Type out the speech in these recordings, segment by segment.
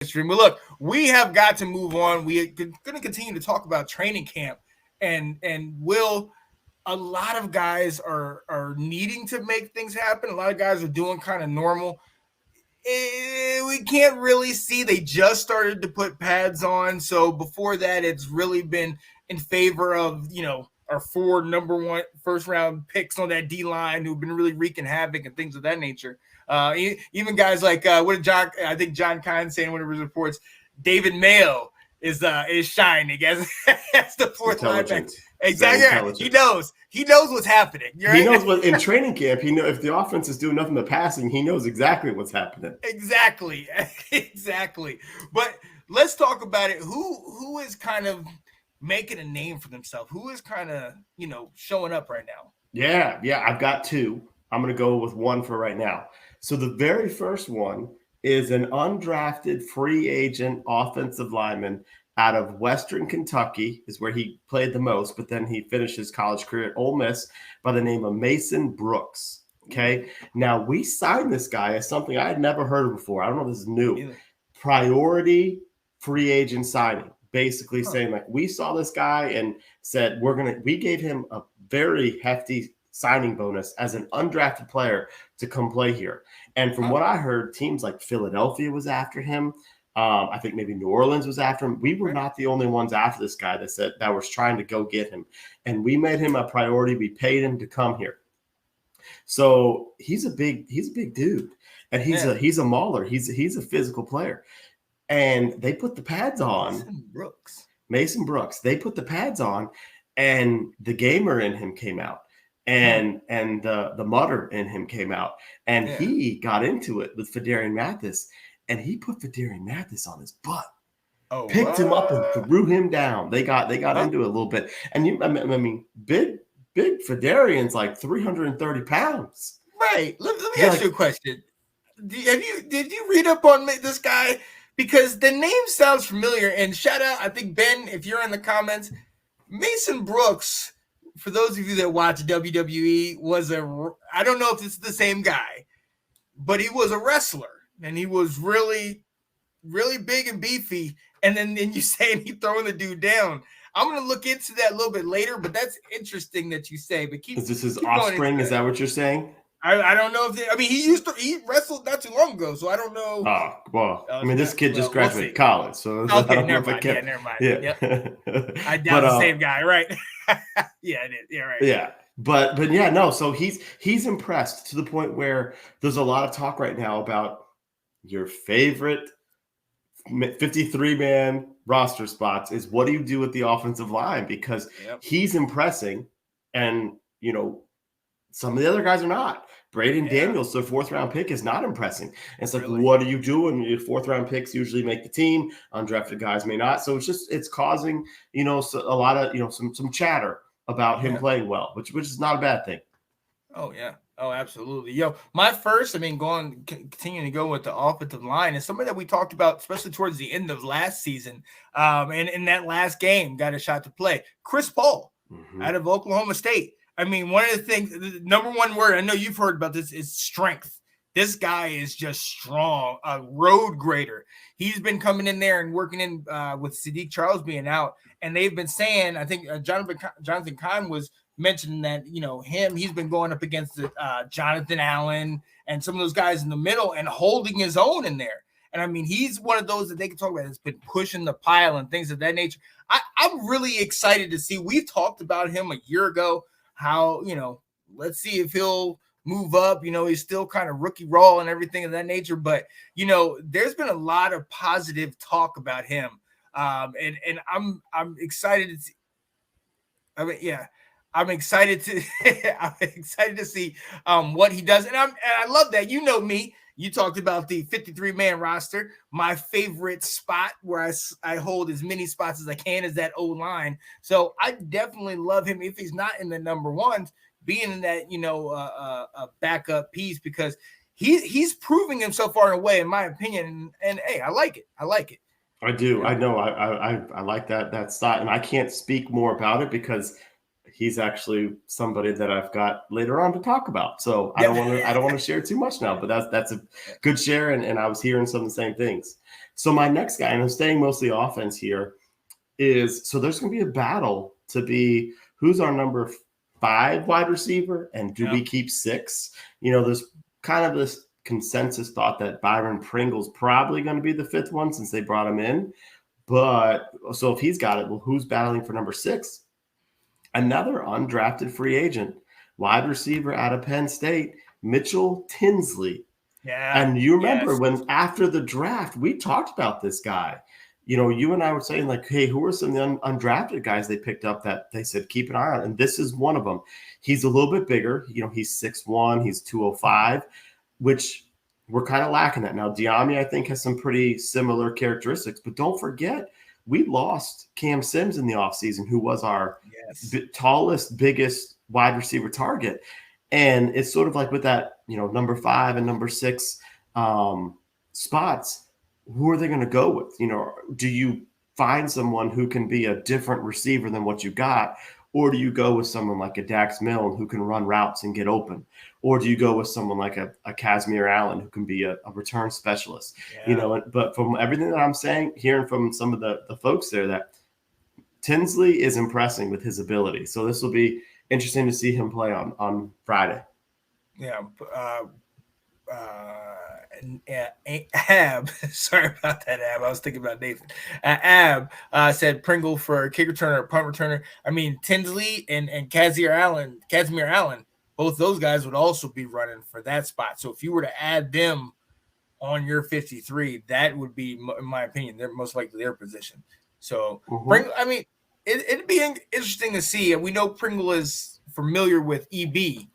stream. But look, we have got to move on. We're going to continue to talk about training camp, and Will. A lot of guys are needing to make things happen. A lot of guys are doing kind of normal. We can't really see. They just started to put pads on. So before that, it's really been in favor of, our 4 number 1 first round picks on that D line who've been really wreaking havoc and things of that nature. Even guys like what did I think John Kine saying in one of his reports, David Mayo is shining as the 4th linebacker. Exactly. He knows what's happening. He knows what in training camp. He knows if the offense is doing nothing but passing, he knows exactly what's happening. Exactly. But let's talk about it. Who is kind of making a name for themselves? Who is kind of showing up right now? Yeah. I've got 2. I'm going to go with 1 for right now. So the very first one is an undrafted free agent offensive lineman out of Western Kentucky, is where he played the most, but then he finished his college career at Ole Miss, by the name of Mason Brooks. Okay. Now we signed this guy as something I had never heard of before. I don't know if this is new. Either. Priority free agent signing, basically saying like, we saw this guy and said, we gave him a very hefty signing bonus as an undrafted player to come play here. And from what I heard, teams like Philadelphia was after him. I think maybe New Orleans was after him. We were not the only ones after this guy that was trying to go get him. And we made him a priority. We paid him to come here. So he's a big dude. And he's a mauler. He's a physical player. And they put the pads on. Mason Brooks. They put the pads on, and the gamer in him came out. And the mutter in him came out. And he got into it with Fedarian Mathis. And he put Fedarian Mathis on his butt, picked him up and threw him down. They got into it a little bit. And I mean, big Fedarian's like 330 pounds. Right. Let me ask you a question. Did you read up on this guy? Because the name sounds familiar. And shout out, I think, Ben, if you're in the comments, Mason Brooks, for those of you that watch WWE, I don't know if it's the same guy, but he was a wrestler. And he was really, really big and beefy. And then you saying he throwing the dude down. I'm going to look into that a little bit later, but that's interesting that you say. But is this his offspring? Is that what you're saying? I don't know if he wrestled not too long ago, so I don't know. Oh, well, I mean, this kid just graduated college, so okay, never mind. Yeah. Yep. I doubt the same guy, right? Yeah, it is. Yeah, right. Yeah. But yeah, no. So he's impressed to the point where there's a lot of talk right now about your favorite 53-man roster spots is what do you do with the offensive line? Because he's impressing, and some of the other guys are not. Braden Daniels, their 4th-round pick, is not impressing. And it's like, what do you do? And your 4th-round picks usually make the team. Undrafted guys may not. So it's causing a lot of some chatter about him playing well, which is not a bad thing. Oh yeah. Oh, absolutely. My first, continuing to go with the offensive line is something that we talked about, especially towards the end of last season. And in that last game, got a shot to play. Chris Paul out of Oklahoma State. I mean, one of the things, the number one word, I know you've heard about this, is strength. This guy is just strong, a road grader. He's been coming in there and working in with Sadiq Charles being out. And they've been saying, I think Jonathan Kahn was mentioning that, he's been going up against Jonathan Allen and some of those guys in the middle and holding his own in there. And I mean, he's one of those that they can talk about that's been pushing the pile and things of that nature. I'm really excited to see. We've talked about him a year ago, how, let's see if he'll move up. He's still kind of rookie role and everything of that nature. But, there's been a lot of positive talk about him. And I'm excited to see. I'm excited to see what he does. And I love that. Me. You talked about the 53-man roster. My favorite spot where I hold as many spots as I can is that O-line. So I definitely love him if he's not in the number ones, being in that, a backup piece, because he's proving himself far and away, in my opinion. And hey, I like it. I do. I know. I like that style, and I can't speak more about it because he's actually somebody that I've got later on to talk about. So I don't want to share too much now, but that's a good share. And I was hearing some of the same things. So my next guy, and I'm staying mostly offense here, so there's going to be a battle to be who's our number 5 wide receiver, and do we keep 6? There's kind of this consensus thought that Byron Pringle's probably going to be the 5th one since they brought him in. But so if he's got it, well, who's battling for number 6? Another undrafted free agent, wide receiver out of Penn State, Mitchell Tinsley. Yeah. And you remember when after the draft, we talked about this guy. You and I were saying, like, hey, who are some of the undrafted guys they picked up that they said keep an eye on? And this is one of them. He's a little bit bigger. He's 6'1", he's 205, which we're kind of lacking that. Now, Diami, I think, has some pretty similar characteristics. But don't forget, we lost Cam Sims in the offseason, who was our tallest, biggest wide receiver target. And it's sort of like with that, number 5 and number 6 spots, who are they going to go with? Do you find someone who can be a different receiver than what you got? Or do you go with someone like a Dax Milne who can run routes and get open? Or do you go with someone like a Casimir Allen who can be a return specialist? But from everything that I'm hearing from some of the folks there, that Tinsley is impressing with his ability. So this will be interesting to see him play on Friday. Yeah. Ab, sorry about that, Ab. I was thinking about Nathan. Ab said Pringle for kick returner, punt returner. I mean, Tinsley and Casimir Allen, both those guys would also be running for that spot. So if you were to add them on your 53, that would be, in my opinion, they're most likely their position. So Pringle, I mean, it'd be interesting to see. And we know Pringle is familiar with EB.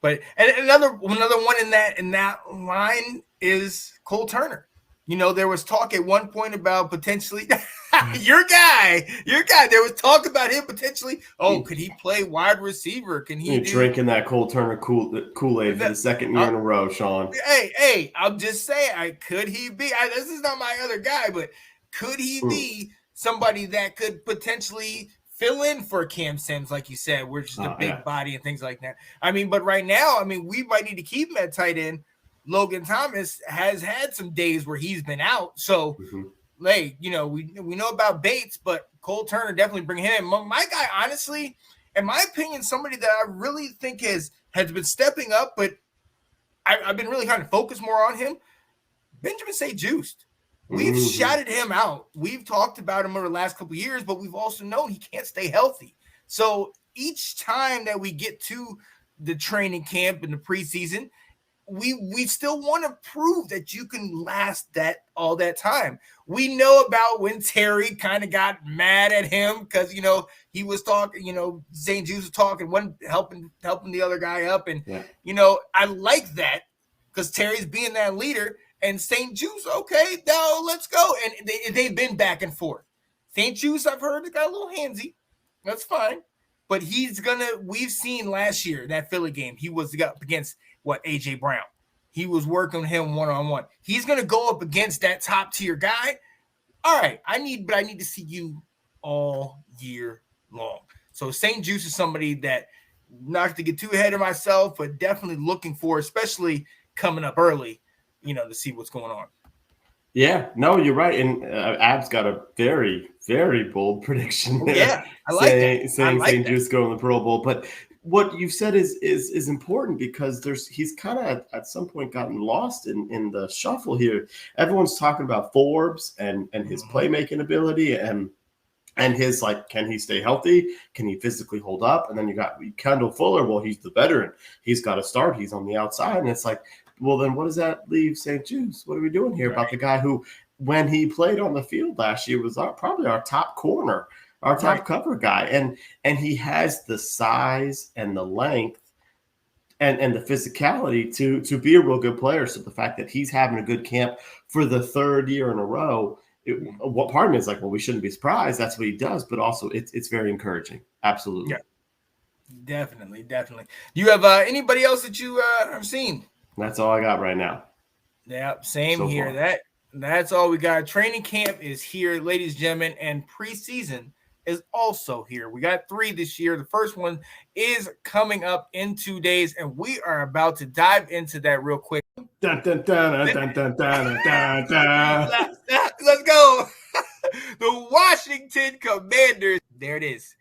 But another one in that line is Cole Turner. There was talk at one point about potentially your guy. There was talk about him potentially. Oh, could he play wide receiver? Can he drinking that Cole Turner Kool-Aid for the second year in a row, Sean? Hey, I'm just saying, could he be? This is not my other guy, but could he be somebody that could potentially fill in for Cam Sims, like you said, which is a big body and things like that. I mean, but right now, we might need to keep him at tight end. Logan Thomas has had some days where he's been out. So, we know about Bates, but Cole Turner definitely bring him in. My guy, honestly, in my opinion, somebody that I really think has been stepping up, but I've been really kind of focused more on him, Benjamin St-Juste. We've shouted him out. We've talked about him over the last couple of years, but we've also known he can't stay healthy. So each time that we get to the training camp and the preseason, we still want to prove that you can last all that time. We know about when Terry kind of got mad at him because he was talking, St-Juste was talking, one helping the other guy up, and I like that because Terry's being that leader. And St-Juste, okay, now let's go. And they've been back and forth. St-Juste, I've heard, got a little handsy. That's fine. But we've seen last year, that Philly game, he was up against, A.J. Brown. He was working him one-on-one. He's going to go up against that top-tier guy. All right, I need to see you all year long. So St-Juste is somebody that, not to get too ahead of myself, but definitely looking for, especially coming up early, to see what's going on. Yeah, no, you're right. And Ab's got a very, very bold prediction there. Yeah, I like that. Saying St-Juste going to the Pro Bowl. But what you've said is important because he's kind of at some point gotten lost in the shuffle here. Everyone's talking about Forbes and his playmaking ability and his, can he stay healthy? Can he physically hold up? And then you got Kendall Fuller. Well, he's the veteran. He's got to start. He's on the outside. And it's like, well, then what does that leave St-Juste? What are we doing here about the guy who, when he played on the field last year, was probably our top corner, our top cover guy. And he has the size and the length and the physicality to be a real good player. So the fact that he's having a good camp for the 3rd year in a row, what part of me is like, well, we shouldn't be surprised. That's what he does. But also it's very encouraging. Absolutely. Yeah, definitely. Do you have anybody else that you have seen? That's all I got right now. Yeah, same here. That's all we got. Training camp is here, ladies and gentlemen, and preseason is also here. We got 3 this year. The first one is coming up in 2 days, and we are about to dive into that real quick. Dun, dun, dun, dun, dun, dun, dun, dun. Let's go. The Washington Commanders. There it is.